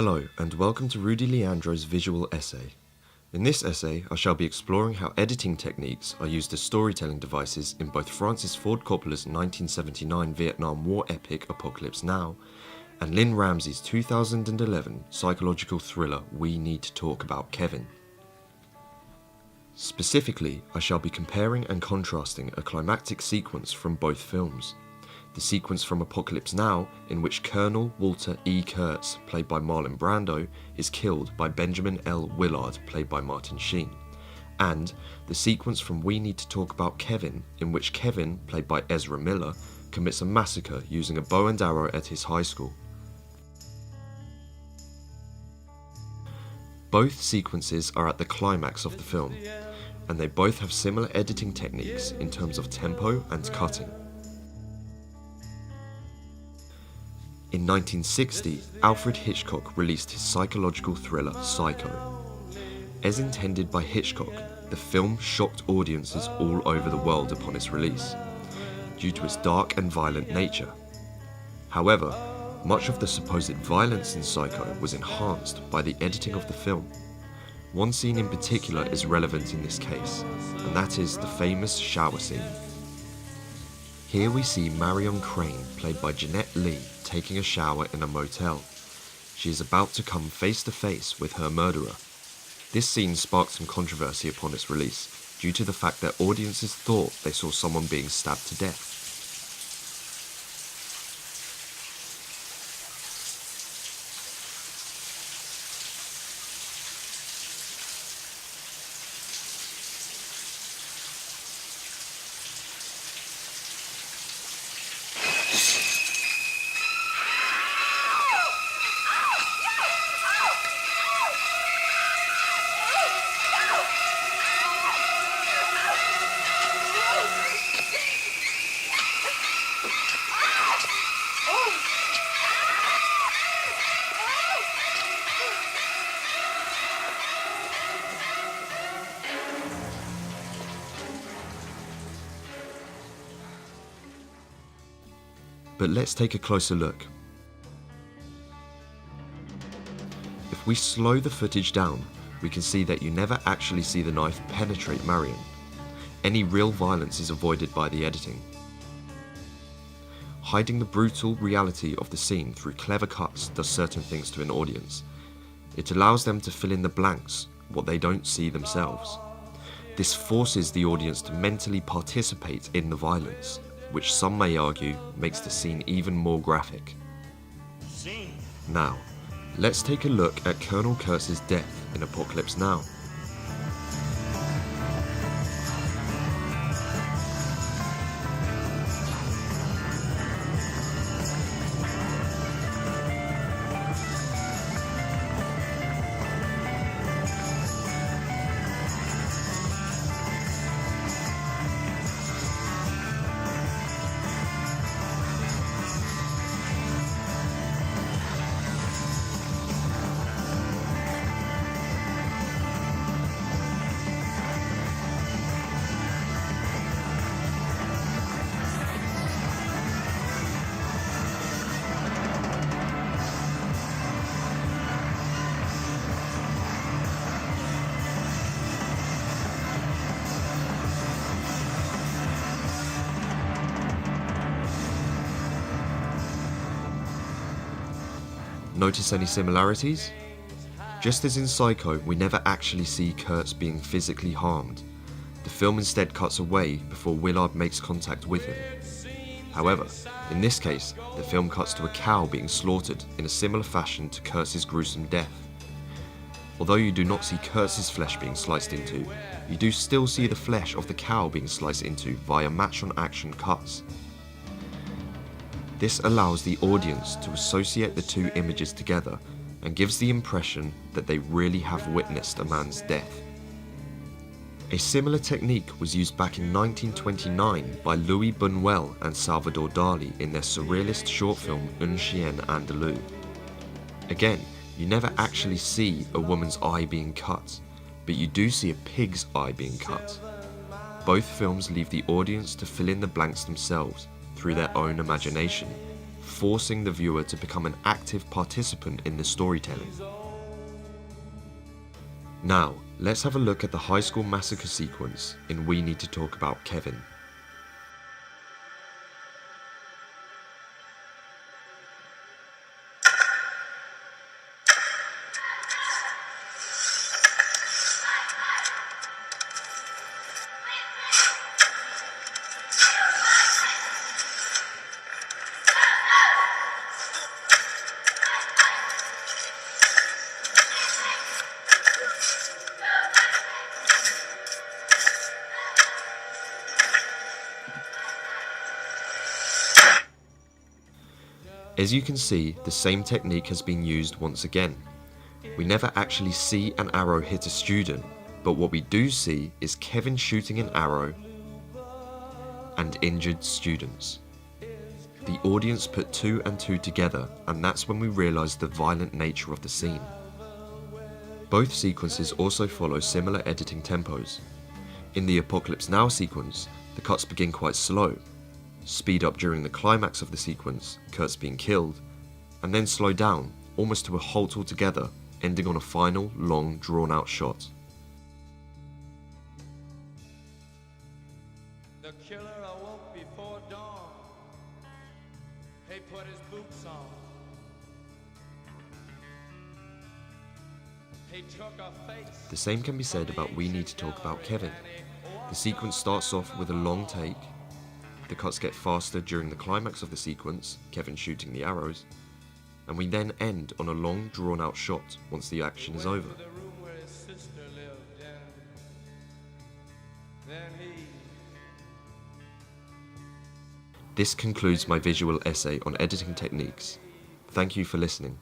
Hello, and welcome to Rudy Leandro's visual essay. In this essay, I shall be exploring how editing techniques are used as storytelling devices in both Francis Ford Coppola's 1979 Vietnam War epic Apocalypse Now and Lynne Ramsay's 2011 psychological thriller We Need to Talk About Kevin. Specifically, I shall be comparing and contrasting a climactic sequence from both films. The sequence from Apocalypse Now, in which Colonel Walter E. Kurtz, played by Marlon Brando, is killed by Benjamin L. Willard, played by Martin Sheen, and the sequence from We Need to Talk About Kevin, in which Kevin, played by Ezra Miller, commits a massacre using a bow and arrow at his high school. Both sequences are at the climax of the film, and they both have similar editing techniques in terms of tempo and cutting. In 1960, Alfred Hitchcock released his psychological thriller Psycho. As intended by Hitchcock, the film shocked audiences all over the world upon its release, due to its dark and violent nature. However, much of the supposed violence in Psycho was enhanced by the editing of the film. One scene in particular is relevant in this case, and that is the famous shower scene. Here we see Marion Crane, played by Jeanette Lee, taking a shower in a motel. She is about to come face to face with her murderer. This scene sparked some controversy upon its release, due to the fact that audiences thought they saw someone being stabbed to death. But let's take a closer look. If we slow the footage down, we can see that you never actually see the knife penetrate Marion. Any real violence is avoided by the editing. Hiding the brutal reality of the scene through clever cuts does certain things to an audience. It allows them to fill in the blanks, what they don't see themselves. This forces the audience to mentally participate in the violence, which some may argue makes the scene even more graphic. Now, let's take a look at Colonel Kurtz's death in Apocalypse Now. Notice any similarities? Just as in Psycho, we never actually see Kurtz being physically harmed. The film instead cuts away before Willard makes contact with him. However, in this case, the film cuts to a cow being slaughtered in a similar fashion to Kurtz's gruesome death. Although you do not see Kurtz's flesh being sliced into, you do still see the flesh of the cow being sliced into via match-on-action cuts. This allows the audience to associate the two images together and gives the impression that they really have witnessed a man's death. A similar technique was used back in 1929 by Louis Buñuel and Salvador Dali in their surrealist short film Un Chien Andalou. Again, you never actually see a woman's eye being cut, but you do see a pig's eye being cut. Both films leave the audience to fill in the blanks themselves through their own imagination, forcing the viewer to become an active participant in the storytelling. Now, let's have a look at the High School Massacre sequence in We Need to Talk About Kevin. As you can see, the same technique has been used once again. We never actually see an arrow hit a student, but what we do see is Kevin shooting an arrow and injured students. The audience put 2 and 2 together, and that's when we realised the violent nature of the scene. Both sequences also follow similar editing tempos. In the Apocalypse Now sequence, the cuts begin quite slow, speed up during the climax of the sequence, Kurt's being killed, and then slow down, almost to a halt altogether, ending on a final, long, drawn-out shot. The killer awoke before dawn. He put his boots on. He took a face. The same can be said about We Need to Talk About Kevin. The sequence starts off with a long take. The cuts get faster during the climax of the sequence, Kevin shooting the arrows, and we then end on a long, drawn-out shot once the action is over. This concludes my visual essay on editing techniques. Thank you for listening.